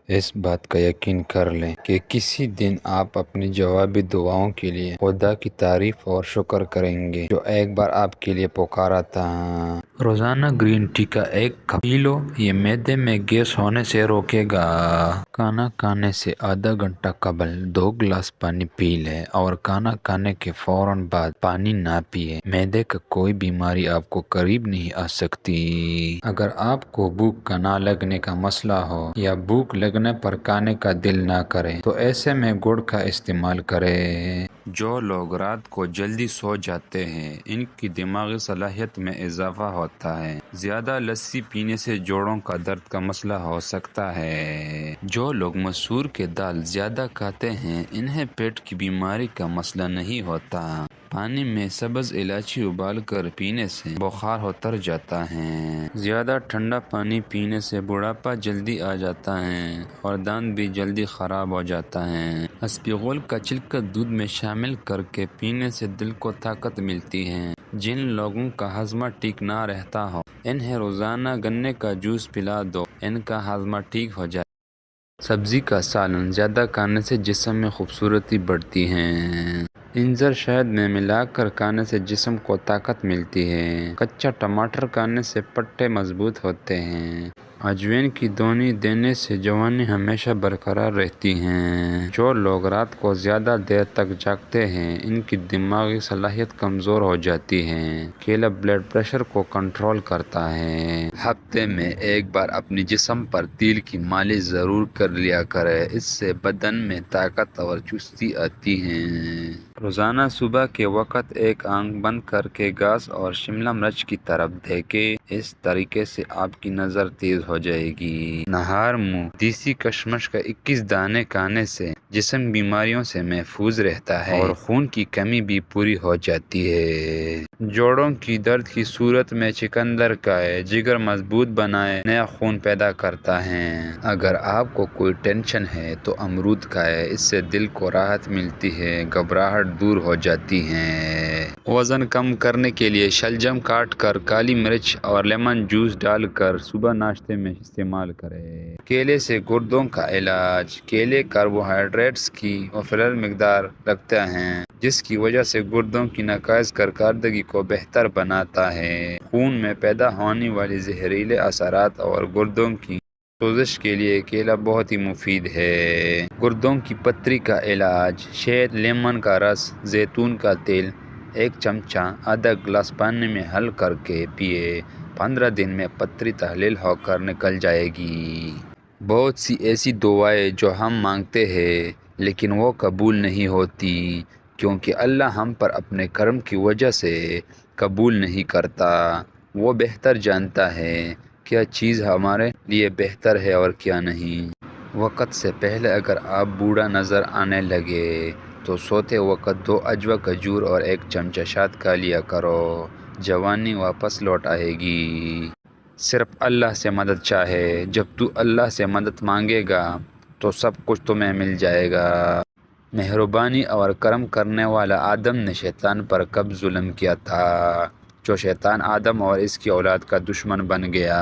اس بات کا یقین کر لیں کہ کسی دن آپ اپنی جوابی دعاؤں کے لیے خدا کی تعریف اور شکر کریں گے جو ایک بار آپ کے لیے پکارا تھا۔ روزانہ گرین ٹی کا ایک کپ پی لو، یہ معدے میں گیس ہونے سے روکے گا۔ کھانا کھانے سے آدھا گھنٹہ قبل 2 گلاس پانی پی لیں اور کھانا کھانے کے فوراً بعد پانی نہ پیئے۔ معدے کا کوئی بیماری آپ کو قریب نہیں آ سکتی۔ اگر آپ کو بھوک کا نہ لگنے کا مسئلہ ہو یا بھوک لگنے پر کھانے کا دل نہ کرے تو ایسے میں گڑ کا استعمال کریں۔ جو لوگ رات کو جلدی سو جاتے ہیں ان کی دماغی صلاحیت میں اضافہ ہوتا ہے۔ زیادہ لسی پینے سے جوڑوں کا درد کا مسئلہ ہو سکتا ہے۔ جو لوگ مسور کی دال زیادہ کھاتے ہیں انہیں پیٹ کی بیماری کا مسئلہ نہیں ہوتا۔ پانی میں سبز الائچی ابال کر پینے سے بخار اتر جاتا ہے۔ زیادہ ٹھنڈا پانی پینے سے بڑھاپا جلدی آ جاتا ہے اور دانت بھی جلدی خراب ہو جاتا ہے۔ اسپغول کا چھلکا دودھ میں شامل کر کے پینے سے دل کو طاقت ملتی ہے۔ جن لوگوں کا ہاضمہ ٹھیک نہ رہتا ہو انہیں روزانہ گنے کا جوس پلا دو، ان کا ہاضمہ ٹھیک ہو جائے۔ سبزی کا سالن زیادہ کھانے سے جسم میں خوبصورتی بڑھتی ہے۔ انجیر شہد میں ملا کر کھانے سے جسم کو طاقت ملتی ہے۔ کچا ٹماٹر کھانے سے پٹے مضبوط ہوتے ہیں۔ اجوین کی دونی دینے سے جوانی ہمیشہ برقرار رہتی ہے۔ جو لوگ رات کو زیادہ دیر تک جاگتے ہیں ان کی دماغی صلاحیت کمزور ہو جاتی ہے۔ کیلا بلڈ پریشر کو کنٹرول کرتا ہے۔ ہفتے میں ایک بار اپنے جسم پر تیل کی مالش ضرور کر لیا کریں، اس سے بدن میں طاقت اور چستی آتی ہے۔ روزانہ صبح کے وقت ایک آنکھ بند کر کے گھاس اور شملہ مرچ کی طرف دیکھیں، اس طریقے سے آپ کی نظر تیز ہو جائے گی۔ نہار منہ دیسی کشمش کا 21 دانے کھانے سے جسم بیماریوں سے محفوظ رہتا ہے اور خون کی کمی بھی پوری ہو جاتی ہے۔ جوڑوں کی درد کی صورت میں چقندر کھائیں، جگر مضبوط بنائے، نیا خون پیدا کرتا ہے۔ اگر آپ کو کوئی ٹینشن ہے تو امرود کھائیں، اس سے دل کو راحت ملتی ہے، گھبراہٹ دور ہو جاتی ہے۔ وزن کم کرنے کے لیے شلجم کاٹ کر کالی مرچ اور لیمن جوس ڈال کر صبح ناشتے میں استعمال کریں۔ کیلے سے گردوں کا علاج۔ کیلے کاربوہائیڈریٹس کی مفرر مقدار رکھتے ہیں جس کی وجہ سے گردوں کی ناقص کارکردگی کو بہتر بناتا ہے۔ خون میں پیدا ہونے والی زہریلے اثرات اور گردوں کی سوزش کے لیے کیلا بہت ہی مفید ہے۔ گردوں کی پتھری کا علاج۔ شہد، لیمن کا رس، زیتون کا تیل 1 چمچہ آدھا گلاس پانی میں حل کر کے پیئے، 15 دن میں پتھری تحلیل ہو کر نکل جائے گی۔ بہت سی ایسی دعائیں جو ہم مانگتے ہیں لیکن وہ قبول نہیں ہوتی کیونکہ اللہ ہم پر اپنے کرم کی وجہ سے قبول نہیں کرتا۔ وہ بہتر جانتا ہے کیا چیز ہمارے لیے بہتر ہے اور کیا نہیں۔ وقت سے پہلے اگر آپ بوڑھا نظر آنے لگے تو سوتے وقت 2 اجوا کھجور اور 1 چمچہ شہد کھا لیا کرو، جوانی واپس لوٹ آئے گی۔ صرف اللہ سے مدد چاہے۔ جب تو اللہ سے مدد مانگے گا تو سب کچھ تمہیں مل جائے گا۔ مہربانی اور کرم کرنے والا آدم نے شیطان پر کب ظلم کیا تھا جو شیطان آدم اور اس کی اولاد کا دشمن بن گیا۔